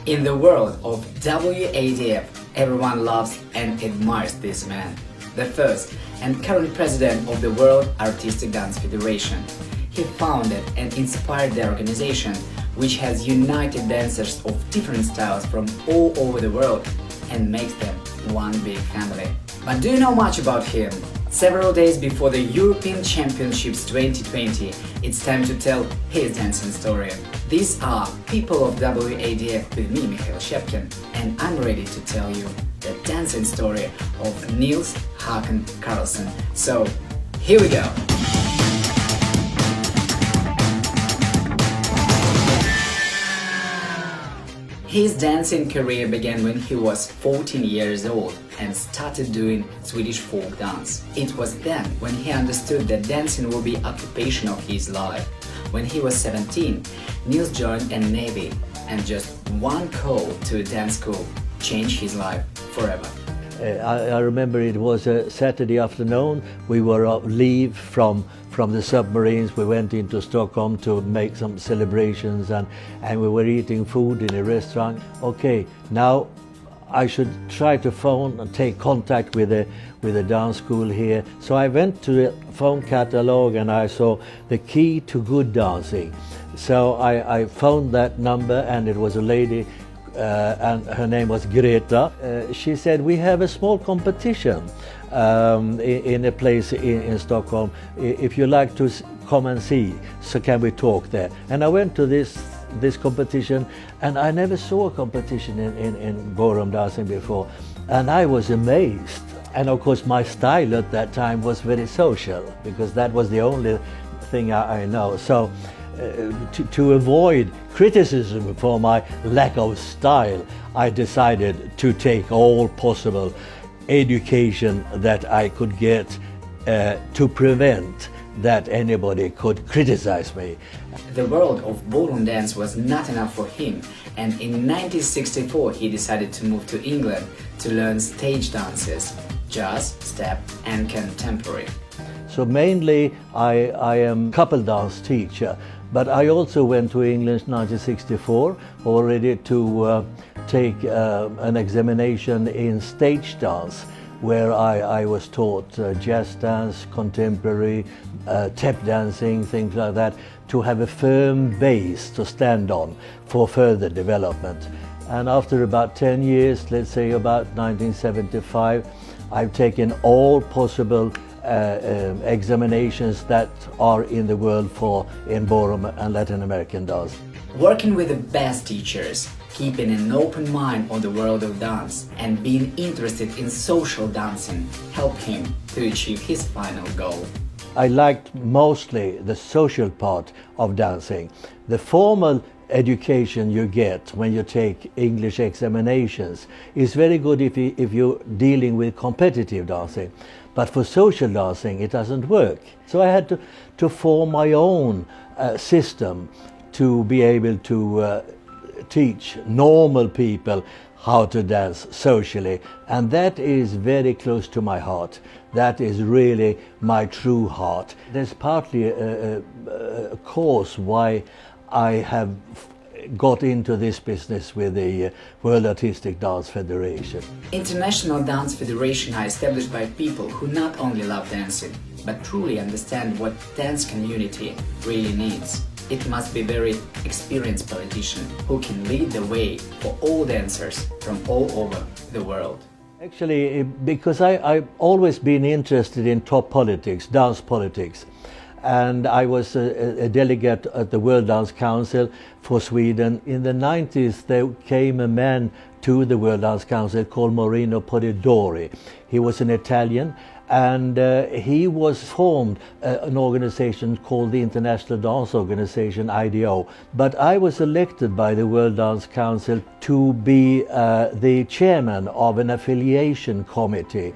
In the world of WADF, everyone loves and admires this man, the first and current president of the World Artistic Dance Federation. He founded and inspired the organization, which has united dancers of different styles from all over the world and makes them one big family. But do you know much about him? Several days before the European Championships 2020, it's time to tell his dancing story. These are People of WADF with me, Mikhail Shepkin, and I'm ready to tell you the dancing story of Nils-Hakan Carlzon. So, here we go! His dancing career began when he was 14 years old and started doing Swedish folk dance. It was then when he understood that dancing will be occupation of his life. When he was 17, Nils joined a navy, and just one call to a dance school changed his life forever. I remember it was a Saturday afternoon. We were on leave from the submarines. We went into Stockholm to make some celebrations, and we were eating food in a restaurant. Okay, now I should try to phone and take contact with a dance school here. So I went to the phone catalog and I saw the key to good dancing. So I phoned that number, and it was a lady and her name was Greta. She said, we have a small competition in a place in Stockholm. If you like to come and see, so can we talk there? And I went to this competition, and I never saw a competition in ballroom dancing before, and I was amazed. And of course my style at that time was very social, because that was the only thing I know. So to avoid criticism for my lack of style, I decided to take all possible education that I could get to prevent that anybody could criticize me. The world of ballroom dance was not enough for him, and in 1964 he decided to move to England to learn stage dances, jazz, step and contemporary. So mainly I am couple dance teacher, but I also went to England in 1964 already to take an examination in stage dance, where I was taught jazz dance, contemporary, tap dancing, things like that, to have a firm base to stand on for further development. And after about 10 years, let's say about 1975, I've taken all possible examinations that are in the world in ballroom and Latin American dance. Working with the best teachers, keeping an open mind on the world of dance, and being interested in social dancing helped him to achieve his final goal. I liked mostly the social part of dancing. The formal education you get when you take English examinations is very good if you're dealing with competitive dancing, but for social dancing it doesn't work. So I had to form my own system to be able to teach normal people how to dance socially, and that is very close to my heart. That is really my true heart. There's partly a cause why I have got into this business with the World Artistic Dance Federation. International Dance Federation are established by people who not only love dancing, but truly understand what dance community really needs. It must be a very experienced politician who can lead the way for all dancers from all over the world. Actually, because I've always been interested in top politics, dance politics. And I was a delegate at the World Dance Council for Sweden. In the 90s, there came a man to the World Dance Council called Moreno Polidori. He was an Italian, and he was formed an organization called the International Dance Organization, IDO. But I was elected by the World Dance Council to be the chairman of an affiliation committee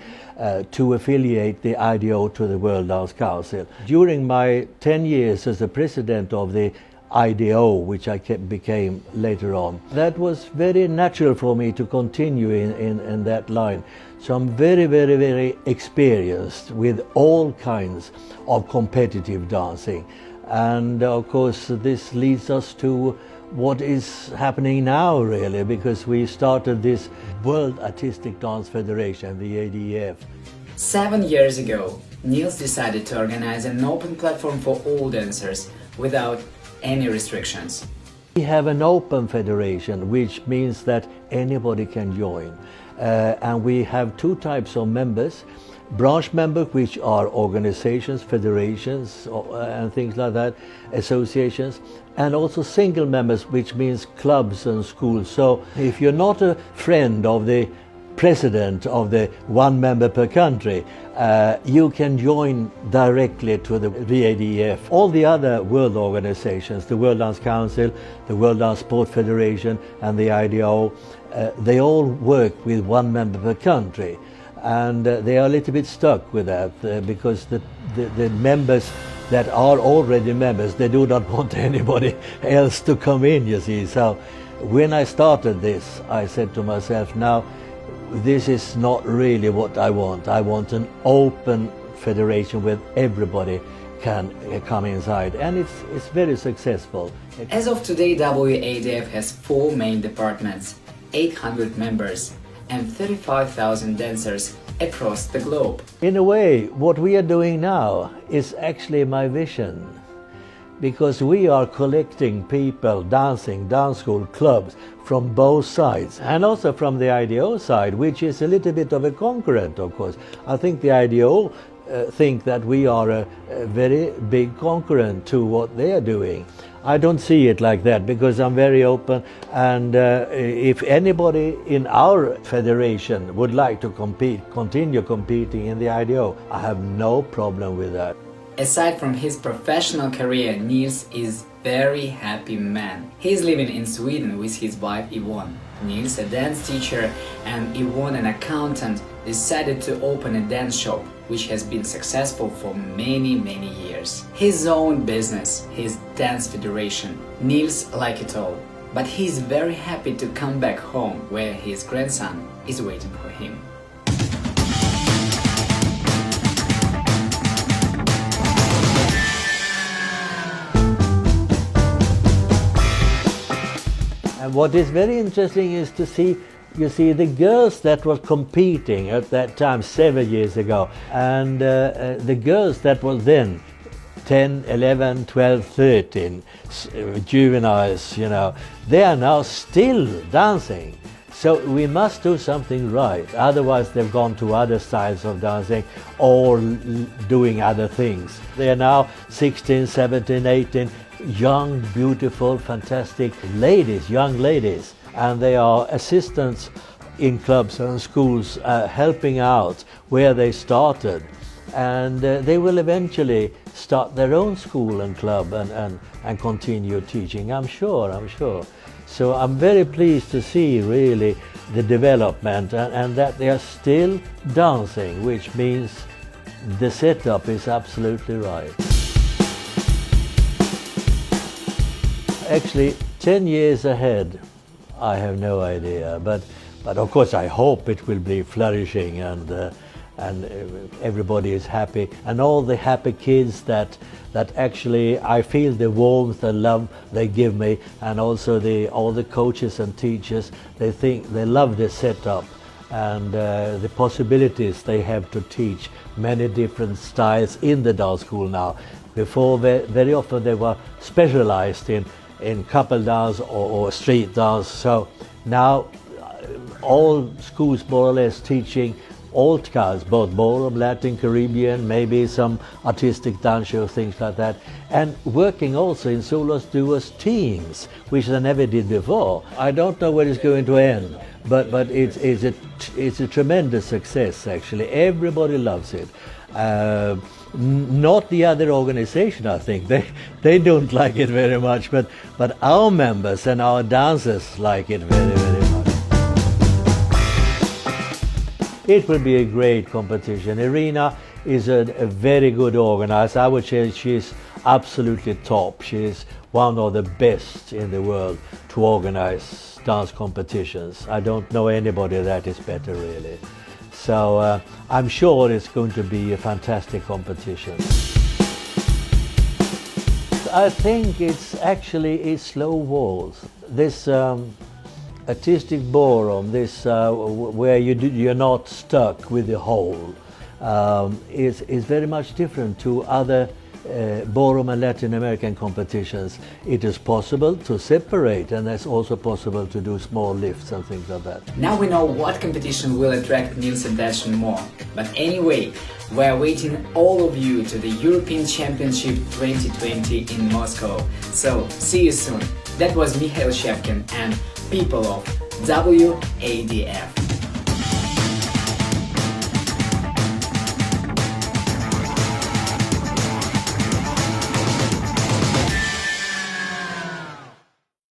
to affiliate the IDO to the World Dance Council. During my 10 years as the president of the IDO, which I became later on, that was very natural for me to continue in that line. So I'm very, very, very experienced with all kinds of competitive dancing. And of course this leads us to what is happening now really, because we started this World Artistic Dance Federation, the WADF. 7 years ago, Nils decided to organize an open platform for all dancers without any restrictions. We have an open federation, which means that anybody can join. And we have two types of members. Branch members, which are organizations, federations, and things like that, associations, and also single members, which means clubs and schools. So if you're not a friend of the president of the one member per country, you can join directly to the WADF. All the other world organizations, the World Dance Council, the World Dance Sport Federation and the IDO, they all work with one member per country. And they are a little bit stuck with that because the members that are already members, they do not want anybody else to come in, you see. So when I started this, I said to myself, now this is not really what I want. I want an open federation where everybody can come inside, and it's very successful. As of today, WADF has 4 main departments, 800 members and 35,000 dancers across the globe. In a way, what we are doing now is actually my vision, because we are collecting people dancing, dance school, clubs from both sides, and also from the IDO side, which is a little bit of a concurrent, of course. I think the IDO think that we are a very big concurrent to what they are doing. I don't see it like that, because I'm very open, and if anybody in our federation would like to continue competing in the IDO, I have no problem with that. Aside from his professional career, Nils is very happy man. He is living in Sweden with his wife Yvonne. Nils, a dance teacher, and Yvonne, an accountant, decided to open a dance shop, which has been successful for many years. His own business, his dance federation. Nils like it all, but he's very happy to come back home where his grandson is waiting for him. And what is very interesting is to see, you see, the girls that were competing at that time 7 years ago, and the girls that were then 10, 11, 12, 13, juveniles, you know, they are now still dancing. So we must do something right, otherwise they've gone to other styles of dancing or doing other things. They are now 16, 17, 18, young, beautiful, fantastic ladies, young ladies, and they are assistants in clubs and schools, helping out where they started, and they will eventually start their own school and club and continue teaching, I'm sure. So I'm very pleased to see really the development and that they are still dancing, which means the setup is absolutely right. Actually, 10 years ahead, I have no idea, but of course I hope it will be flourishing and everybody is happy, and all the happy kids that actually I feel the warmth and love they give me, and also all the coaches and teachers, they love the setup and the possibilities they have to teach many different styles in the dance school now. Before, very often they were specialized in couple dance or street dance. So now all schools more or less teaching all kinds, both ballroom, Latin, Caribbean, maybe some artistic dance shows, things like that, and working also in solos, duos, teams, which they never did before. I don't know where it's going to end, but it's a tremendous success actually. Everybody loves it. Not the other organization, I think. They don't like it very much, but our members and our dancers like it very much. It will be a great competition. Irina is a very good organizer. I would say she's absolutely top. She's one of the best in the world to organize dance competitions. I don't know anybody that is better really. So I'm sure it's going to be a fantastic competition. I think it's actually slow walls. This artistic ballroom, this where you're not stuck with the hole, is very much different to other ballroom and Latin American competitions. It is possible to separate, and it's also possible to do small lifts and things like that. Now we know what competition will attract Nils and Dacian more. But anyway, we're waiting all of you to the European Championship 2020 in Moscow. So, see you soon. That was Mikhail Shevkin and people of WADF.